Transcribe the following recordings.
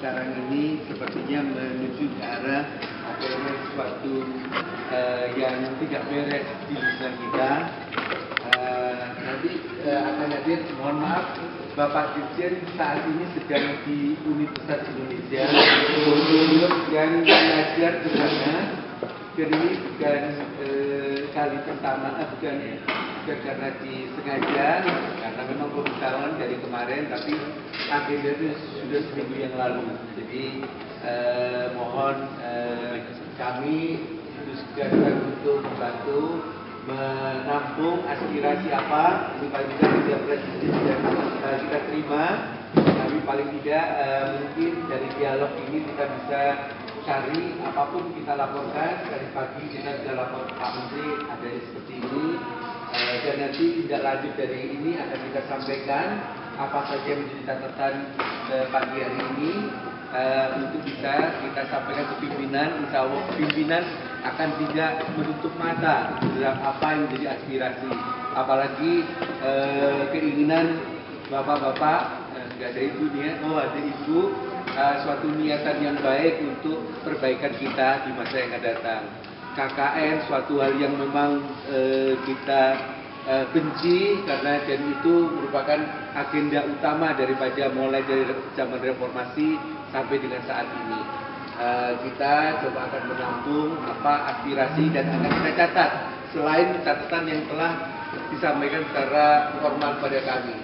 sekarang ini sepertinya menuju ke arah adanya sesuatu yang tidak beres di lingkungan kita. Nanti akan hadir, mohon maaf, Bapak Dirjen saat ini sedang di Universitas Indonesia dan mengajar di sana. Dan ini bukan kali pertama, bukan karena disengaja, karena memang pemberitahuan dari kemarin, tapi agenda itu sudah seminggu yang lalu. Jadi mohon kami ditugaskan untuk membantu menampung aspirasi apa ini paling tidak presiden sudah kita terima, tapi paling tidak mungkin dari dialog ini kita bisa cari apapun kita laporkan. Dari pagi kita sudah lapor Pak Menteri ada seperti ini, dan nanti tindak lanjut dari ini akan kita sampaikan apa saja yang menjadi catatan pagi hari ini untuk bisa kita sampaikan ke pimpinan. Insya Allah pimpinan akan tidak menutup mata dalam apa yang menjadi aspirasi, apalagi keinginan bapak-bapak, nggak ada ibu nih ya, oh ada ibu, suatu niatan yang baik untuk perbaikan kita di masa yang akan datang. KKN suatu hal yang memang kita benci, karena dan itu merupakan agenda utama daripada mulai dari zaman reformasi sampai dengan saat ini. Kita coba akan menampung apa aspirasi dan akan kita catat selain catatan yang telah disampaikan secara formal pada kami.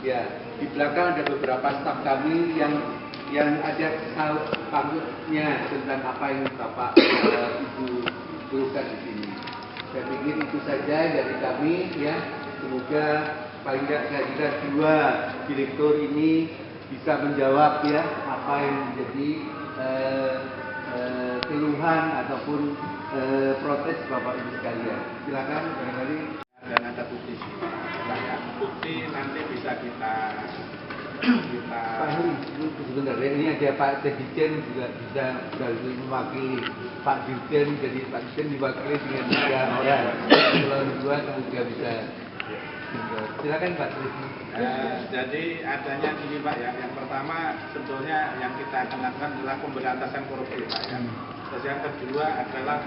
Ya, di belakang ada beberapa staf kami yang ada hal panggungnya tentang apa yang Bapak Ibu tuliskan di sini. Saya pikir itu saja dari kami ya. Semoga paling tidak saya kira dua direktur ini bisa menjawab ya apa yang menjadi keluhan ataupun protes Bapak Ibu sekalian. Silakan barangkali. Dan ada bukti bukti nanti bisa kita Pak sebentar ya, ini ada Pak Dirjen juga bisa mewakili Pak Dirjen, jadi Pak Dirjen diwakili dengan 3 orang. Kalau dua semoga bisa. Silakan Pak Dirjen. Jadi adanya gini Pak ya, yang pertama sebetulnya yang kita akan lakukan adalah pemberantasan korupsi Pak ya. Terus yang kedua adalah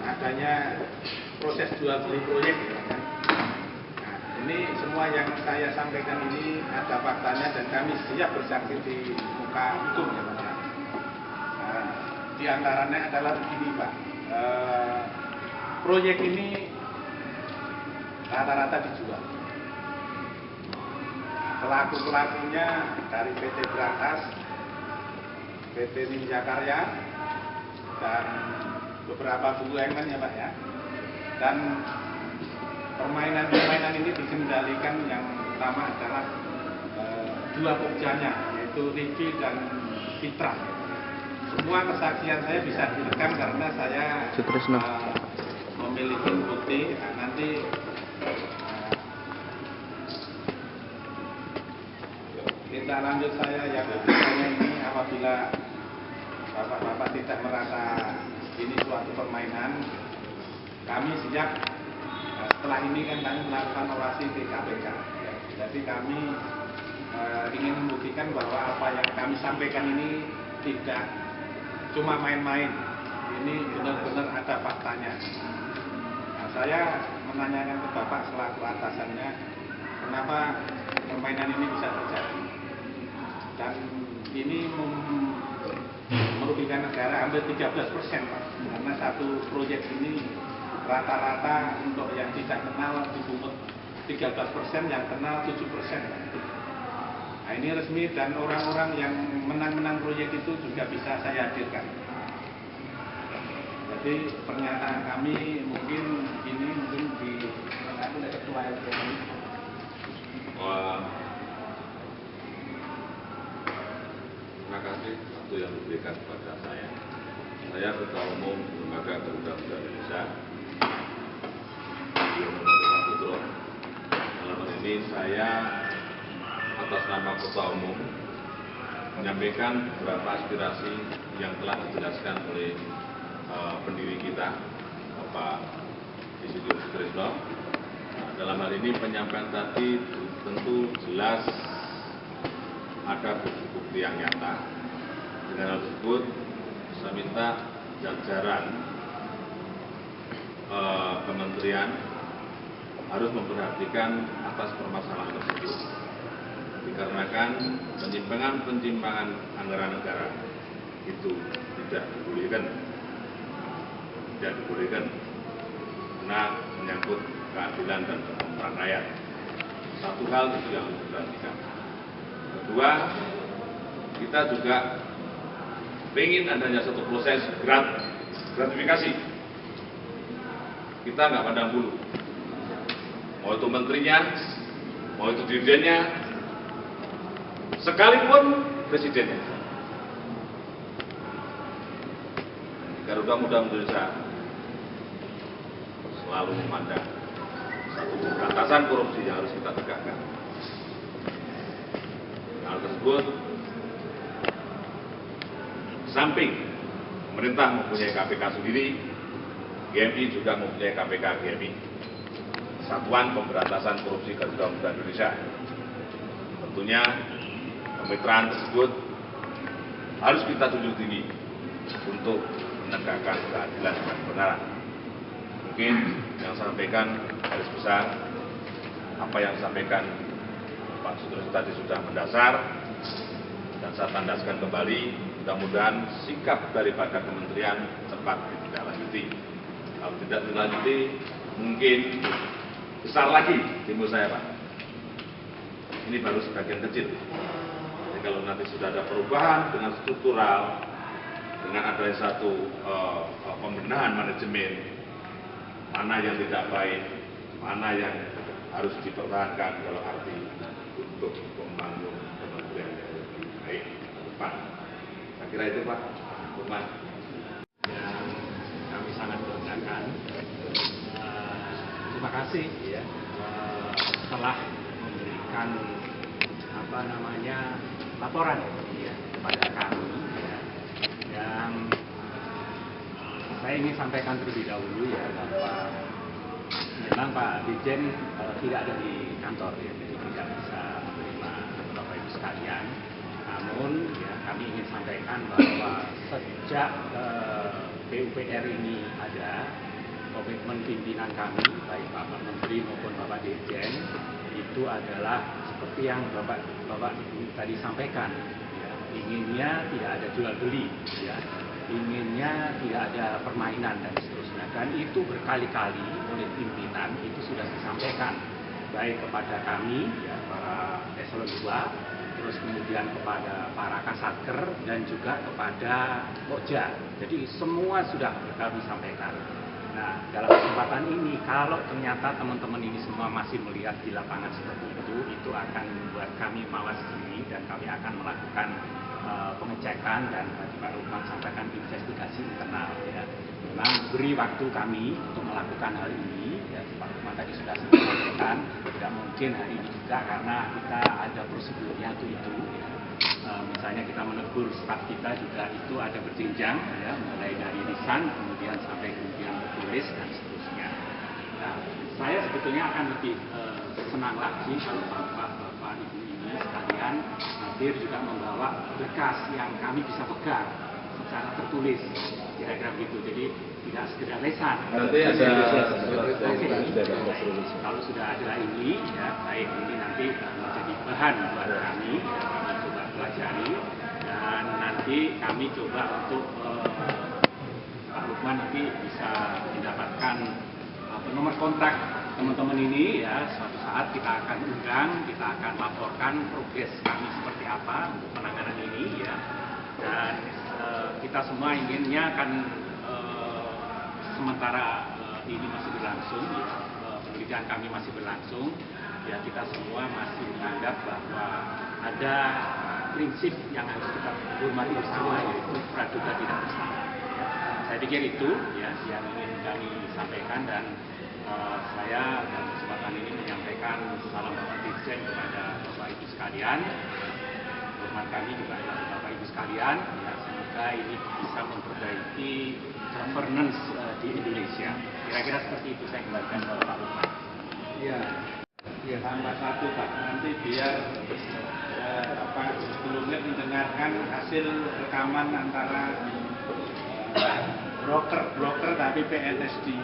adanya proses jual beli proyek ya, kan? Ini semua yang saya sampaikan ini ada faktanya dan kami siap bersaksi di muka hukum ya Pak. Di antaranya adalah begini Pak, proyek ini rata-rata dijual. Pelaku-pelakunya dari PT Berantas, PT Ninja Karya, dan beberapa BUMN ya Pak ya. Dan permainan ini dikendalikan yang utama adalah dua pokjanya, yaitu Riki dan Fitra. Semua kesaksian saya bisa direkam karena saya memiliki bukti. Nanti kita lanjut saya yang berikutnya ini, apabila bapak-bapak tidak merasa ini suatu permainan, kami siap. Setelah ini kan kami melakukan orasi di KPK. Jadi kami ingin membuktikan bahwa apa yang kami sampaikan ini tidak cuma main-main. Ini benar-benar ada faktanya. Nah, saya menanyakan ke Bapak selaku atasannya, kenapa permainan ini bisa terjadi? Dan ini merugikan negara hampir 13%, Pak. Karena satu proyek ini rata-rata untuk yang tidak kenal dipungut 13%, yang kenal 7%. Nah ini resmi dan orang-orang yang menang-menang proyek itu juga bisa saya hadirkan. Jadi pernyataan kami mungkin di ketua LPM. Terima kasih waktu yang diberikan kepada saya. Saya Ketua Umum Lembaga Garuda Muda Indonesia. Dalam hal ini saya atas nama Ketua Umum menyampaikan beberapa aspirasi yang telah dijelaskan oleh pendiri kita, Bapak Isidro Sutrisno. Dalam hal ini penyampaian tadi tentu jelas ada bukti-bukti yang nyata Dengan hal tersebut, saya minta jajaran kementerian harus memperhatikan atas permasalahan tersebut. Dikarenakan penyimpangan anggaran negara itu tidak dibolehkan, karena menyangkut keadilan dan kesetaraan rakyat. Satu hal itu yang harus diperhatikan. Kedua, kita juga ingin adanya satu proses gratifikasi. Kita nggak pandang bulu, mau itu menterinya, mau itu dirjennya, sekalipun presidennya. Garuda Muda Indonesia selalu memandang satu pemberantasan korupsi yang harus kita tegakkan. Hal tersebut, samping pemerintah mempunyai KPK sendiri, GMI juga mempunyai KPK GMI, Satuan Pemberantasan Korupsi Garuda Muda Indonesia. Tentunya kemitraan tersebut harus kita junjung tinggi untuk menegakkan keadilan dan kebenaran. Mungkin yang saya sampaikan garis besar, apa yang disampaikan Pak Sutrisno tadi sudah mendasar, dan saya tandaskan kembali, mudah-mudahan sikap daripada kementerian cepat ditindaklanjuti. Kalau tidak ditindaklanjuti, mungkin besar lagi timbul saya, Pak. Ini baru sebagian kecil. Jadi kalau nanti sudah ada perubahan dengan struktural, dengan adanya satu pembenahan manajemen, mana yang tidak baik, mana yang harus dipertahankan dalam arti untuk membangun kementerian yang lebih baik ke depan. Saya kira itu, Pak. Yang kami sangat banggakan. Terima kasih ya telah memberikan laporan ya, kepada kami. Yang saya ingin sampaikan terlebih dahulu ya, bahwa memang Pak Dirjen tidak ada di kantor ya, jadi tidak bisa menerima Bapak Ibu sekalian. Namun ya, kami ingin sampaikan bahwa sejak PUPR ini ada, komitmen pimpinan kami, baik Bapak Menteri maupun Bapak Dirjen, itu adalah seperti yang Bapak Ibu tadi sampaikan. Inginnya tidak ada jual beli, ya. Inginnya tidak ada permainan dan seterusnya. Dan itu berkali-kali oleh pimpinan itu sudah disampaikan, baik kepada kami, ya, para eselon 2, terus kemudian kepada para kasatker dan juga kepada Pokja. Jadi semua sudah kami sampaikan. Nah, dalam kesempatan ini, kalau ternyata teman-teman ini semua masih melihat di lapangan seperti itu akan membuat kami mawas diri dan kami akan melakukan pengecekan dan tadi Pak Lukman sampaikan investigasi internal. Ya. Memang beri waktu kami untuk melakukan hal ini. Ya, Pak Lukman tadi sudah sampaikan, tidak mungkin hari ini juga karena kita ada prosedurnya itu. Ya. Misalnya kita menegur staf kita juga itu ada berjenjang, ya, mulai dari lisan kemudian sampai kemudian tertulis dan seterusnya. Nah, saya sebetulnya akan lebih senang lagi kalau bapak ibu ini sekalian hadir juga membawa berkas yang kami bisa pegang secara tertulis, kira-kira begitu. Jadi tidak sekedar lesan. Nanti ada kalau sudah ada ini, ya baik, ini nanti menjadi bahan buat kami, ya, kami coba pelajari dan nanti kami coba untuk Pak Lukman nanti bisa mendapatkan nomor kontak teman-teman ini, ya. Suatu saat kita akan undang, kita akan laporkan progres kami seperti apa untuk penanganan ini, ya. Dan kita semua inginnya kan sementara ini masih berlangsung, ya, penelitian kami masih berlangsung, ya, kita semua masih menganggap bahwa ada prinsip yang harus kita hormati bersama, yaitu praduga tidak bersalah. Ya. Saya pikir itu, ya, yang ingin kami sampaikan, dan saya dalam kesempatan ini menyampaikan salam Bapak Dirjen kepada Bapak Ibu sekalian. Hormat kami juga kepada Bapak Ibu sekalian. Ya, semoga ini bisa memperbaiki governance di Indonesia. Kira-kira seperti itu, saya kembalikan ke Pak Lukman. Ya, tambah satu Pak, nanti biar sebelumnya mendengarkan hasil rekaman antara broker tapi PNS di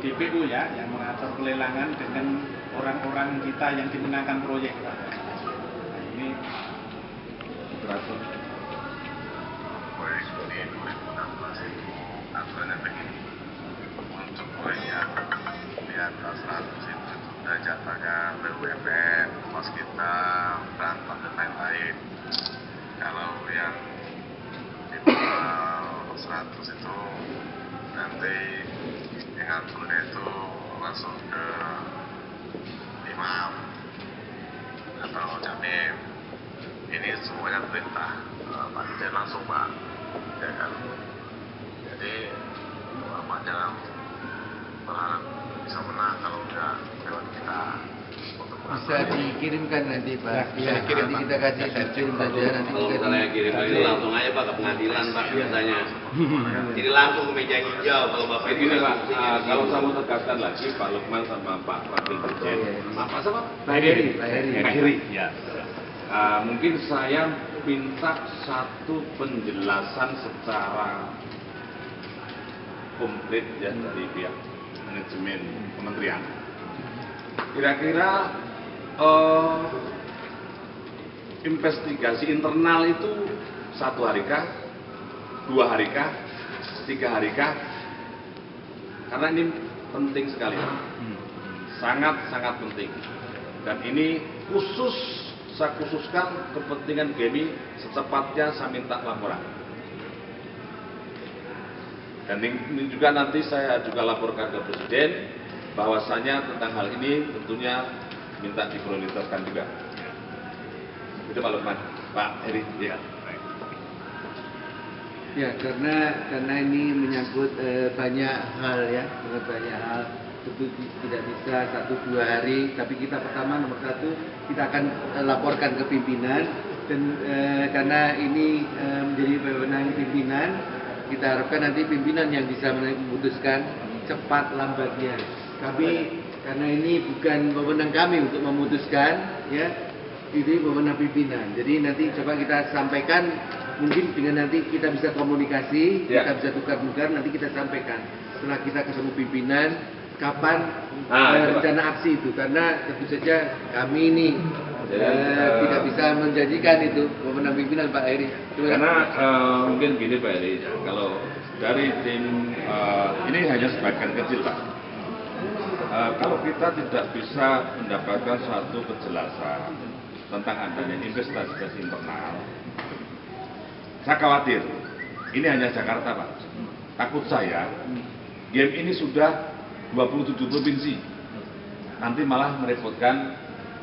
DPU ya, yang mengatur pelelangan dengan orang-orang kita yang dimenangkan proyek Pak. Nah, ini Berasal. Proyek di 2016 itu aturannya begini, untuk proyek di atas 100 itu sudah jatahnya BUMN, Waskita, Berantas dan lain-lain. Kalau yang di bawah 100 itu nanti yang aturnya itu langsung ke imam atau jamim. Ini semuanya perintah Pak Dirjen langsung Pak, ya kan. Jadi Bapak jangan berharap bisa menang kalau enggak lewat kita. Bisa dikirimkan nanti Pak. Ya, nanti kita kasih kirim saja nanti. Kalau misalnya kirim itu langsung aja Pak ke pengadilan Pak biasanya. Jadi langsung ke meja hijau kalau Bapak Jadi gini Pak, kalau saya mau tegaskan lagi Pak Lukman sama Pak Wakil Dirjen. apa sih Pak? Pak Heri, Pak Heri. Pak Heri. Ya. Mungkin saya minta satu penjelasan secara komplit ya dari pihak manajemen kementerian. Kira-kira investigasi internal itu 1 hari kah, 2 hari kah, 3 hari kah? Karena ini penting sekali, sangat-sangat penting. Dan ini saya khususkan kepentingan GEMI, secepatnya saya minta laporan. Dan ini juga nanti saya juga laporkan ke Presiden bahwasanya tentang hal ini tentunya minta diprioritaskan juga. Itu Pak Lukman, Pak Heri. Ya. Ya, karena ini menyangkut banyak hal ya, banyak hal. Tentu tidak bisa 1-2 hari, tapi kita pertama nomor 1 kita akan laporkan ke pimpinan dan karena ini menjadi wewenang pimpinan, kita harapkan nanti pimpinan yang bisa memutuskan cepat lambatnya. Kami karena ini bukan wewenang kami untuk memutuskan ya, ini wewenang pimpinan. Jadi nanti coba kita sampaikan, mungkin dengan nanti kita bisa komunikasi, Ya. kita bisa tukar-tukar, nanti kita sampaikan setelah kita ketemu pimpinan kapan rencana aksi itu, karena tentu saja kami ini tidak bisa menjanjikan itu wewenang pimpinan Pak Heri. Karena mungkin gini Pak Heri, kalau dari tim ini hanya sebagian kecil Pak. Kalau kita tidak bisa mendapatkan suatu kejelasan tentang adanya investigasi internal, saya khawatir ini hanya Jakarta Pak. Takut saya game ini sudah 27 provinsi, nanti malah merepotkan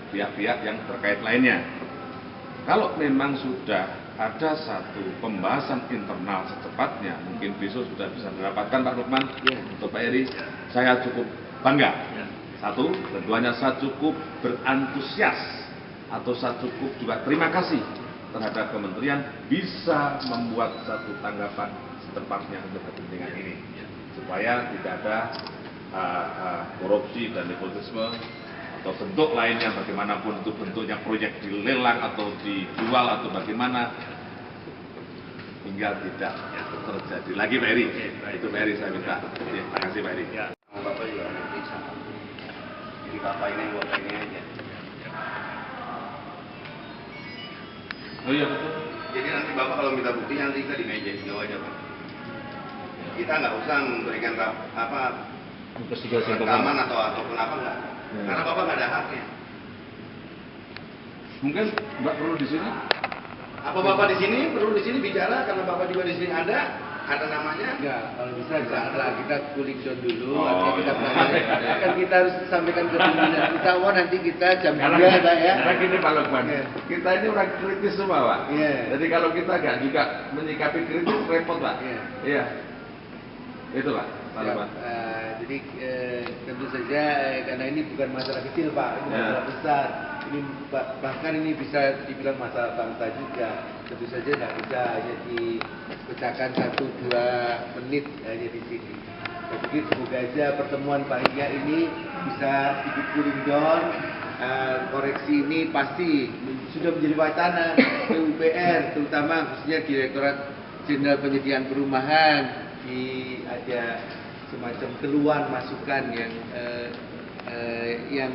pihak-pihak yang terkait lainnya. Kalau memang sudah ada satu pembahasan internal secepatnya, mungkin besok sudah bisa mendapatkan Pak Lukman, untuk Pak Heri, saya cukup bangga. Satu, tentunya saya cukup berantusias, atau saya cukup juga terima kasih terhadap kementerian bisa membuat satu tanggapan secepatnya untuk kepentingan ini, supaya tidak ada korupsi dan nepotisme atau bentuk lainnya, bagaimanapun itu bentuknya, proyek dilelang atau dijual atau bagaimana, tinggal tidak terjadi lagi Pak Heri. Itu Pak Heri saya minta. Terima kasih Pak Heri. Bapak juga bisa. Jadi Bapak ini buat ini aja. Oh iya betul. Jadi nanti Bapak kalau minta bukti nanti kita di meja hijau aja Pak. Kita nggak usah memberikan rekaman ataupun apa enggak. Karena Bapak nggak ada haknya. Mungkin Mbak perlu di sini. Apa Bapak di sini perlu di sini bicara karena Bapak juga di sini ada namanya? Enggak, kalau bisa setelah kita cooling down dulu, Oh, kita iya. akan kita harus sampaikan ke pimpinan. Insya Allah nanti kita jam 2 Pak ya. Karena gini Pak Lukman, Iya. kita ini orang kritis semua Pak. Iya. Jadi kalau kita nggak juga menyikapi kritis repot Pak. Iya. Iya. Itu Pak. Pak Ya, Lukman. jadi tentu saja karena ini bukan masalah kecil Pak, ini Ya. masalah besar. Ini bahkan ini bisa dibilang masalah bangsa juga. Tentu saja tidak bisa hanya dipecahkan 1-2 menit hanya di sini. Saya pikir semoga aja pertemuan panitia ini bisa sedikit cooling down. Koreksi ini pasti sudah menjadi wacana PUPR, terutama khususnya Direktorat Jenderal Penyediaan Perumahan. Ada semacam keluhan masukan yang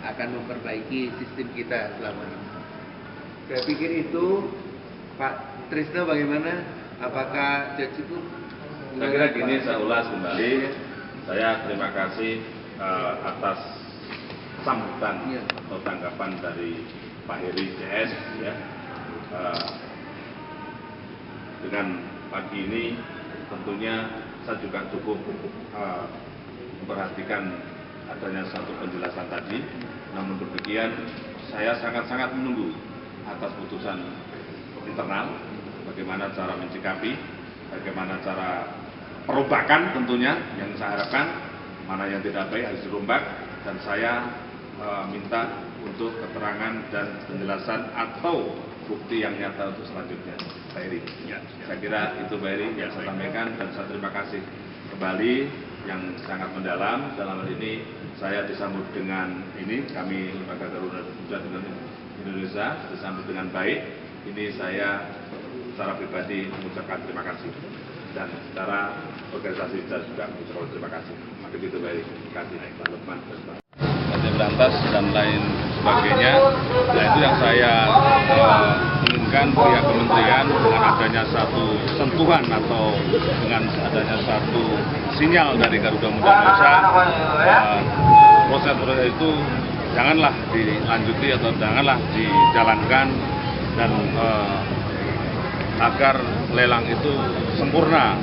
akan memperbaiki sistem kita selama ini. Saya pikir itu, Pak Trisno bagaimana? Apakah sudah cukup? Saya kira gini, saya ulas kembali. Saya terima kasih atas sambutan atau tanggapan dari Pak Heri CS ya. Dengan pagi ini tentunya saya juga cukup memperhatikan adanya satu penjelasan tadi. Namun demikian saya sangat-sangat menunggu atas putusan internal, bagaimana cara mencikapi, bagaimana cara perobakan tentunya yang saya harapkan, mana yang tidak baik harus dirombak, dan saya minta untuk keterangan dan penjelasan atau bukti yang nyata untuk selanjutnya, Pak Heri. Ya, saya kira itu Pak Heri yang saya sampaikan, dan saya terima kasih kembali yang sangat mendalam. Dalam hal ini saya disambut dengan ini, kami Lembaga Garuda Muda Indonesia disambut dengan baik. Ini saya secara pribadi mengucapkan terima kasih, dan secara organisasi saya juga mengucapkan terima kasih. Maka itu Pak Heri, terima kasih Pak Lukman. Berantas dan lain sebagainya. Nah, itu yang saya inginkan pihak kementerian dengan adanya satu sentuhan atau dengan adanya satu sinyal dari Garuda Muda Indonesia, proses-proses itu janganlah dilanjuti atau janganlah dijalankan, dan agar lelang itu sempurna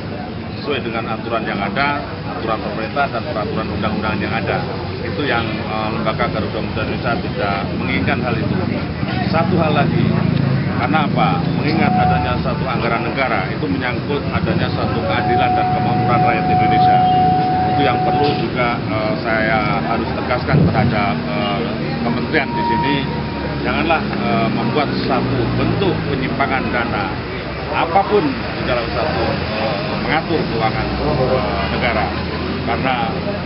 sesuai dengan aturan yang ada, aturan pemerintah dan peraturan undang-undangan yang ada. Itu yang Lembaga Garuda Muda Indonesia tidak menginginkan hal itu. Satu hal lagi, karena apa? Mengingat adanya satu anggaran negara, itu menyangkut adanya satu keadilan dan kemakmuran rakyat Indonesia. Itu yang perlu juga saya harus tegaskan terhadap kementerian di sini. Janganlah membuat satu bentuk penyimpangan dana apapun di dalam satu mengatur keuangan negara, karena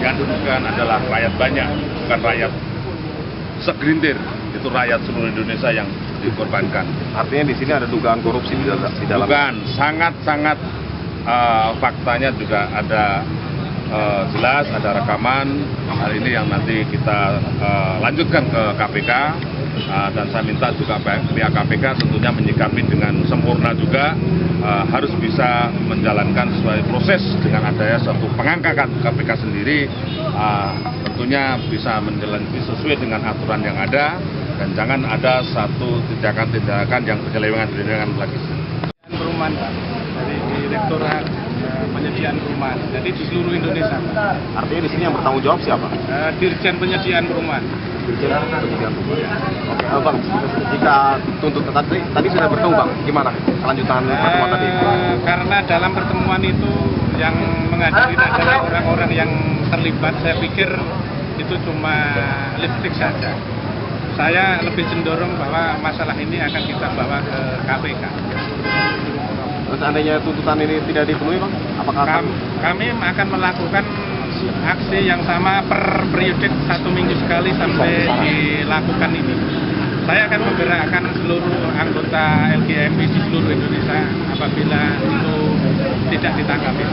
yang dirugikan adalah rakyat banyak, bukan rakyat segelintir. Itu rakyat seluruh Indonesia yang dikorbankan. Artinya di sini ada dugaan korupsi di dalam. Bukan, sangat-sangat faktanya juga ada jelas, ada rekaman. Hal ini yang nanti kita lanjutkan ke KPK. Dan saya minta juga pihak KPK tentunya menyikapi dengan sempurna juga, harus bisa menjalankan sesuai proses dengan adanya suatu pengangkatan KPK sendiri, tentunya bisa menjalani sesuai dengan aturan yang ada, dan jangan ada satu tindakan-tindakan yang penyelewengan lagi. Perumahan dari Direktorat Penyediaan Perumahan, jadi di seluruh Indonesia. Artinya di sini yang bertanggung jawab siapa? Dirjen Penyediaan Perumahan. Dirjen Penyediaan Perumahan. Oke, Bang, jika tuntutan tadi sudah bertemu Bang, gimana kelanjutan pertemuan tadi? Karena dalam pertemuan itu yang menghadiri adalah orang-orang yang terlibat, saya pikir itu cuma lipstick saja. Saya lebih cenderung bahwa masalah ini akan kita bawa ke KPK. Terus seandainya tuntutan ini tidak dipenuhi Bang, apakah kami akan melakukan aksi yang sama per periode 1 minggu sekali sampai dilakukan ini. Saya akan menggerakkan seluruh anggota LGMI di seluruh Indonesia apabila itu tidak ditanggapi.